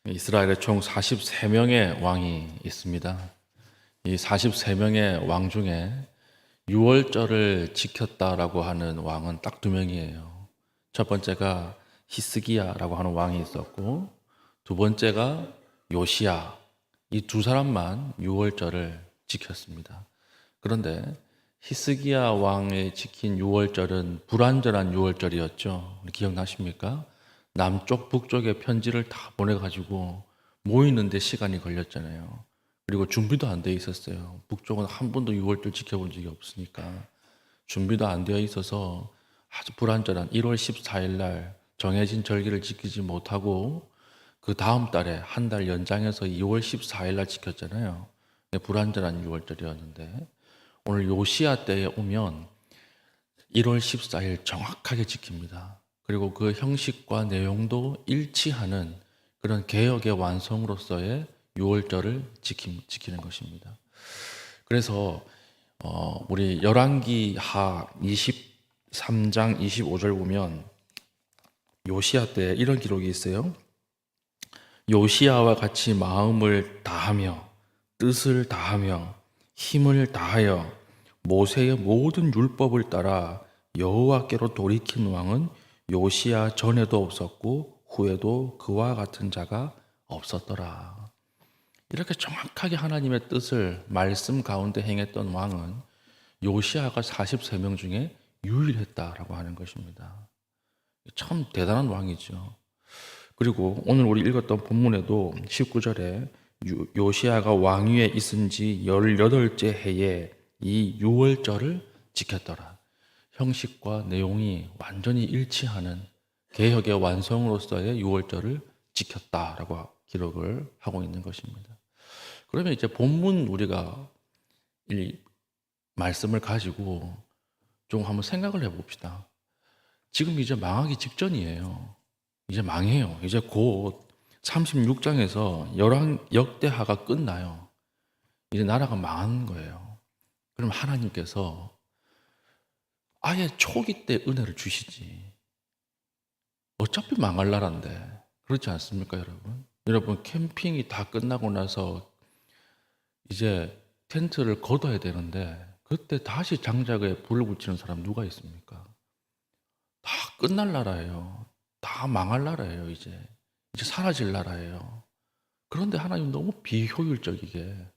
이스라엘에 총 43명의 왕이 있습니다. 이 43명의 왕 중에 6월절을 지켰다라고 하는 왕은 딱 2명이에요. 첫 번째가 히스기야라고 하는 왕이 있었고, 두 번째가 요시야. 이 두 사람만 6월절을 지켰습니다. 그런데 히스기야 왕이 지킨 6월절은 불완전한 6월절이었죠. 기억나십니까? 남쪽 북쪽에 편지를 다 보내가지고 모이는데 시간이 걸렸잖아요. 그리고 준비도 안 돼 있었어요. 북쪽은 한 번도 6월절 지켜본 적이 없으니까 준비도 안 되어 있어서 아주 불완전한 1월 14일 날 정해진 절기를 지키지 못하고 그 다음 달에 한 달 연장해서 2월 14일 날 지켰잖아요. 불완전한 6월절이었는데 오늘 요시야 때에 오면 1월 14일 정확하게 지킵니다. 그리고 그 형식과 내용도 일치하는 그런 개혁의 완성으로서의 6월절을 지키는 것입니다. 그래서 우리 열왕기하 23장 25절 보면 요시야 때 이런 기록이 있어요. 요시야와 같이 마음을 다하며 뜻을 다하며 힘을 다하여 모세의 모든 율법을 따라 여호와께로 돌이킨 왕은 요시야 전에도 없었고 후에도 그와 같은 자가 없었더라. 이렇게 정확하게 하나님의 뜻을 말씀 가운데 행했던 왕은 요시야가 43명 중에 유일했다라고 하는 것입니다. 참 대단한 왕이죠. 그리고 오늘 우리 읽었던 본문에도 19절에 요시야가 왕위에 있은 지 18째 해에 이 6월절을 지켰더라. 형식과 내용이 완전히 일치하는 개혁의 완성으로서의 6월절을 지켰다라고 기록을 하고 있는 것입니다. 그러면 이제 본문 우리가 이 말씀을 가지고 좀 한번 생각을 해봅시다. 지금 이제 망하기 직전이에요. 이제 망해요. 이제 곧 36장에서 역대하가 끝나요. 이제 나라가 망하는 거예요. 그럼 하나님께서 아예 초기 때 은혜를 주시지. 어차피 망할 나라인데. 그렇지 않습니까, 여러분? 여러분, 캠핑이 다 끝나고 나서 이제 텐트를 걷어야 되는데 그때 다시 장작에 불을 붙이는 사람 누가 있습니까? 다 끝날 나라예요. 다 망할 나라예요, 이제. 이제 사라질 나라예요. 그런데 하나님 너무 비효율적이게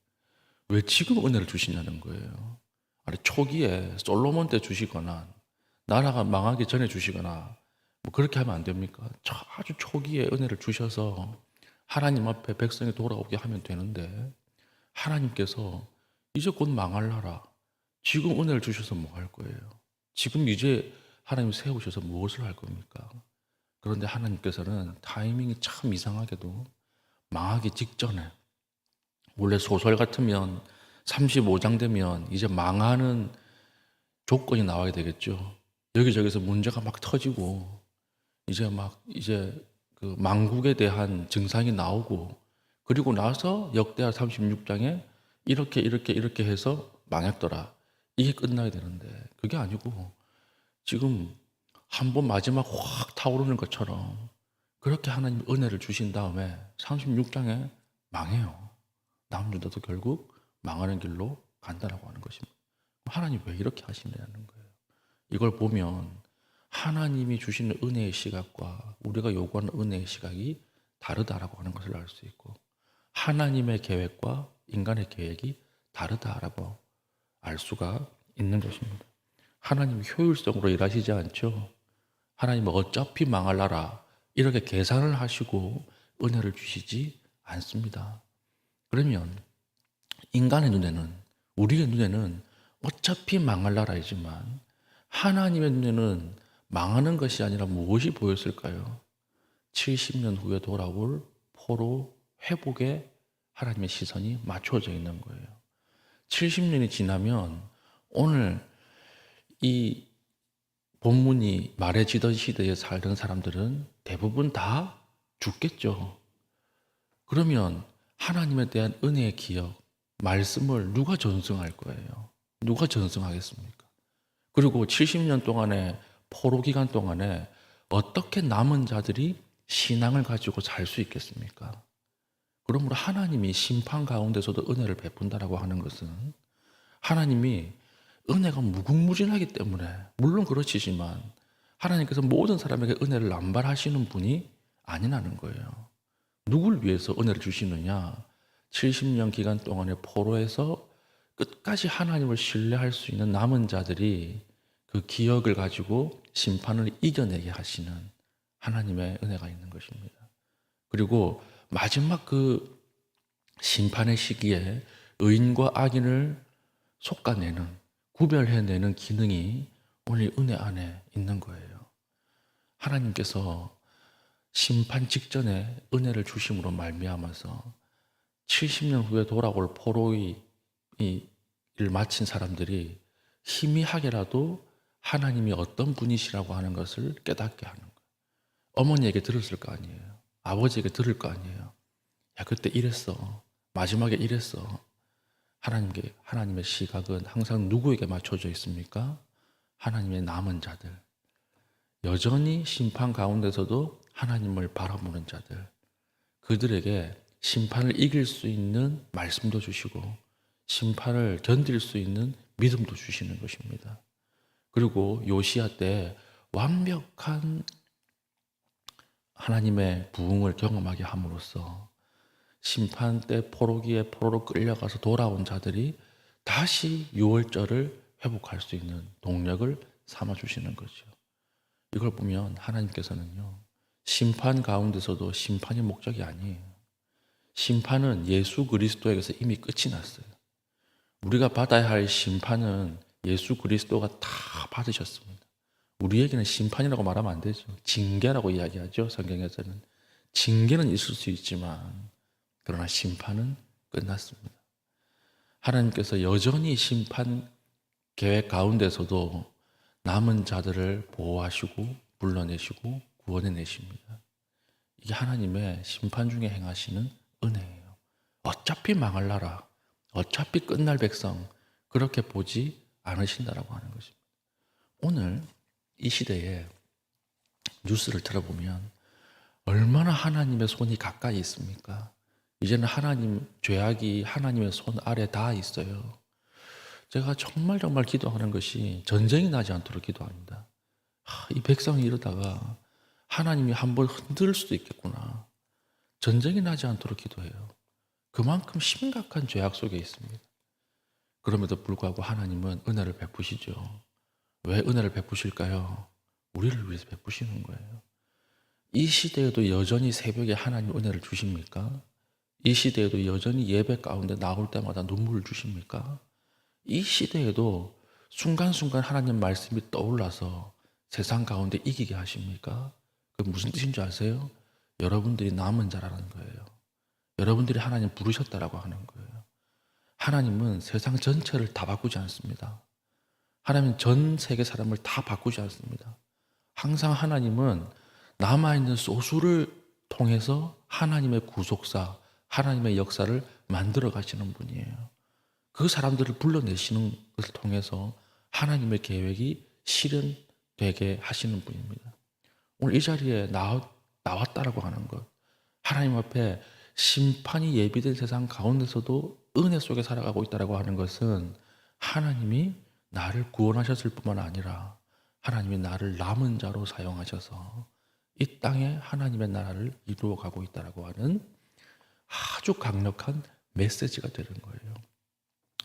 왜 지금 은혜를 주시냐는 거예요. 아니, 초기에 솔로몬 때 주시거나 나라가 망하기 전에 주시거나 뭐 그렇게 하면 안 됩니까? 아주 초기에 은혜를 주셔서 하나님 앞에 백성이 돌아오게 하면 되는데 하나님께서 이제 곧 망할 나라 지금 은혜를 주셔서 뭐 할 거예요? 지금 이제 하나님 세우셔서 무엇을 할 겁니까? 그런데 하나님께서는 타이밍이 참 이상하게도 망하기 직전에 원래 소설 같으면 35장 되면 이제 망하는 조건이 나와야 되겠죠. 여기저기서 문제가 막 터지고 이제 그 망국에 대한 증상이 나오고 그리고 나서 역대하 36장에 이렇게 해서 망했더라. 이게 끝나야 되는데 그게 아니고 지금 한번 마지막 확 타오르는 것처럼 그렇게 하나님 은혜를 주신 다음에 36장에 망해요. 남유다도 결국 망하는 길로 간다라고 하는 것입니다. 하나님 왜 이렇게 하시냐는 거예요. 이걸 보면 하나님이 주시는 은혜의 시각과 우리가 요구하는 은혜의 시각이 다르다라고 하는 것을 알 수 있고 하나님의 계획과 인간의 계획이 다르다라고 알 수가 있는 것입니다. 하나님이 효율성으로 일하시지 않죠. 하나님은 어차피 망할 나라 이렇게 계산을 하시고 은혜를 주시지 않습니다. 그러면 인간의 눈에는 우리의 눈에는 어차피 망할 나라이지만 하나님의 눈에는 망하는 것이 아니라 무엇이 보였을까요? 70년 후에 돌아올 포로 회복에 하나님의 시선이 맞춰져 있는 거예요. 70년이 지나면 오늘 이 본문이 말해지던 시대에 살던 사람들은 대부분 다 죽겠죠. 그러면 하나님에 대한 은혜의 기억, 말씀을 누가 전승할 거예요? 누가 전승하겠습니까? 그리고 70년 동안의 포로 기간 동안에 어떻게 남은 자들이 신앙을 가지고 살 수 있겠습니까? 그러므로 하나님이 심판 가운데서도 은혜를 베푼다라고 하는 것은 하나님이 은혜가 무궁무진하기 때문에, 물론 그렇지만 하나님께서 모든 사람에게 은혜를 남발하시는 분이 아니라는 거예요. 누굴 위해서 은혜를 주시느냐? 70년 기간 동안의 포로에서 끝까지 하나님을 신뢰할 수 있는 남은 자들이 그 기억을 가지고 심판을 이겨내게 하시는 하나님의 은혜가 있는 것입니다. 그리고 마지막 그 심판의 시기에 의인과 악인을 솎아내는, 구별해내는 기능이 오늘 은혜 안에 있는 거예요. 하나님께서 심판 직전에 은혜를 주심으로 말미암아서 70년 후에 돌아올 포로의 일을 마친 사람들이 희미하게라도 하나님이 어떤 분이시라고 하는 것을 깨닫게 하는 거예요. 어머니에게 들었을 거 아니에요. 아버지에게 들을 거 아니에요. 야, 그때 이랬어. 마지막에 이랬어. 하나님의 시각은 항상 누구에게 맞춰져 있습니까? 하나님의 남은 자들. 여전히 심판 가운데서도 하나님을 바라보는 자들. 그들에게 심판을 이길 수 있는 말씀도 주시고 심판을 견딜 수 있는 믿음도 주시는 것입니다. 그리고 요시야 때 완벽한 하나님의 부흥을 경험하게 함으로써 심판 때 포로로 끌려가서 돌아온 자들이 다시 유월절을 회복할 수 있는 동력을 삼아 주시는 거죠. 이걸 보면 하나님께서는요, 심판 가운데서도 심판이 목적이 아니에요. 심판은 예수 그리스도에게서 이미 끝이 났어요. 우리가 받아야 할 심판은 예수 그리스도가 다 받으셨습니다. 우리에게는 심판이라고 말하면 안 되죠. 징계라고 이야기하죠. 성경에서는. 징계는 있을 수 있지만 그러나 심판은 끝났습니다. 하나님께서 여전히 심판 계획 가운데서도 남은 자들을 보호하시고 불러내시고 구원해내십니다. 이게 하나님의 심판 중에 행하시는 은혜예요. 어차피 망할 나라, 어차피 끝날 백성, 그렇게 보지 않으신다라고 하는 것입니다. 오늘 이 시대에 뉴스를 들어보면 얼마나 하나님의 손이 가까이 있습니까? 이제는 죄악이 하나님의 손 아래 다 있어요. 제가 정말 기도하는 것이 전쟁이 나지 않도록 기도합니다. 이 백성이 이러다가 하나님이 한번 흔들 수도 있겠구나. 전쟁이 나지 않도록 기도해요. 그만큼 심각한 죄악 속에 있습니다. 그럼에도 불구하고 하나님은 은혜를 베푸시죠. 왜 은혜를 베푸실까요? 우리를 위해서 베푸시는 거예요. 이 시대에도 여전히 새벽에 하나님 은혜를 주십니까? 이 시대에도 여전히 예배 가운데 나올 때마다 눈물을 주십니까? 이 시대에도 순간순간 하나님 말씀이 떠올라서 세상 가운데 이기게 하십니까? 그게 무슨 뜻인 줄 아세요? 여러분들이 남은 자라는 거예요. 여러분들이 하나님 부르셨다라고 하는 거예요. 하나님은 세상 전체를 다 바꾸지 않습니다. 하나님은 전 세계 사람을 다 바꾸지 않습니다. 항상 하나님은 남아있는 소수를 통해서 하나님의 구속사, 하나님의 역사를 만들어 가시는 분이에요. 그 사람들을 불러내시는 것을 통해서 하나님의 계획이 실현되게 하시는 분입니다. 오늘 이 자리에 나왔다라고 하는 것, 하나님 앞에 심판이 예비된 세상 가운데서도 은혜 속에 살아가고 있다라고 하는 것은 하나님이 나를 구원하셨을 뿐만 아니라 하나님이 나를 남은 자로 사용하셔서 이 땅에 하나님의 나라를 이루어가고 있다라고 하는 아주 강력한 메시지가 되는 거예요.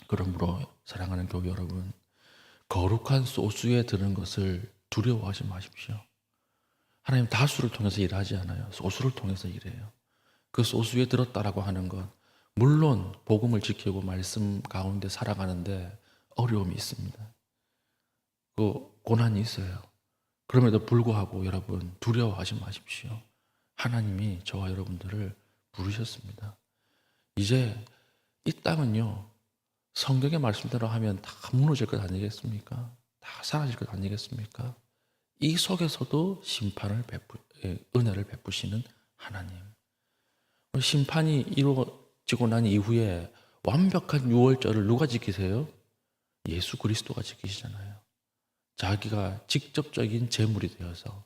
그러므로 사랑하는 교회 여러분, 거룩한 소수에 드는 것을 두려워하지 마십시오. 하나님 다수를 통해서 일하지 않아요. 소수를 통해서 일해요. 그 소수에 들었다라고 하는 것, 물론 복음을 지키고 말씀 가운데 살아가는데 어려움이 있습니다. 그 고난이 있어요. 그럼에도 불구하고 여러분 두려워하지 마십시오. 하나님이 저와 여러분들을 부르셨습니다. 이제 이 땅은요, 성경의 말씀대로 하면 다 무너질 것 아니겠습니까? 다 사라질 것 아니겠습니까? 이 속에서도 은혜를 베푸시는 하나님. 심판이 이루어지고 난 이후에 완벽한 유월절을 누가 지키세요? 예수 그리스도가 지키시잖아요. 자기가 직접적인 제물이 되어서,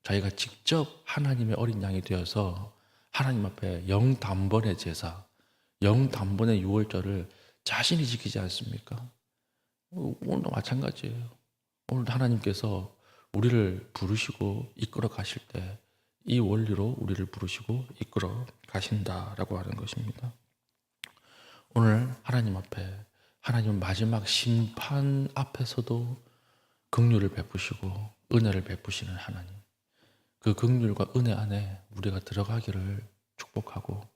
자기가 직접 하나님의 어린 양이 되어서 하나님 앞에 영단번의 제사, 영단번의 유월절을 자신이 지키지 않습니까? 오늘도 마찬가지예요. 오늘도 하나님께서 우리를 부르시고 이끌어 가실 때 이 원리로 우리를 부르시고 이끌어 가신다라고 하는 것입니다. 오늘 하나님 앞에 하나님 마지막 심판 앞에서도 긍휼을 베푸시고 은혜를 베푸시는 하나님, 그 긍휼과 은혜 안에 우리가 들어가기를 축복하고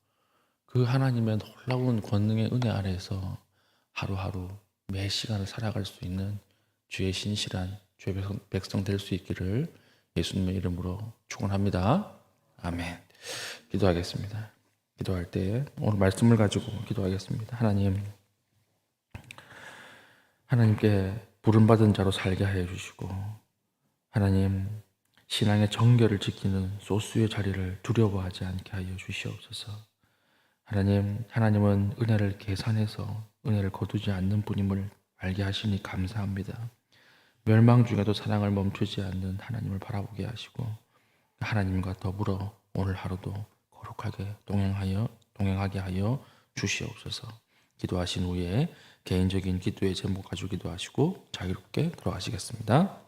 그 하나님의 놀라운 권능의 은혜 아래에서 하루하루 매 시간을 살아갈 수 있는 주의 신실한 주의 백성 될 수 있기를 예수님의 이름으로 축원합니다. 아멘. 기도하겠습니다. 기도할 때 오늘 말씀을 가지고 기도하겠습니다. 하나님께 부름받은 자로 살게 하여 주시고, 하나님 신앙의 정결을 지키는 소수의 자리를 두려워하지 않게 하여 주시옵소서. 하나님은 은혜를 계산해서 은혜를 거두지 않는 분임을 알게 하시니 감사합니다. 멸망 중에도 사랑을 멈추지 않는 하나님을 바라보게 하시고 하나님과 더불어 오늘 하루도 거룩하게 동행하게 하여 주시옵소서. 기도하신 후에 개인적인 기도의 제목 가지고 기도하시고 자유롭게 들어가시겠습니다.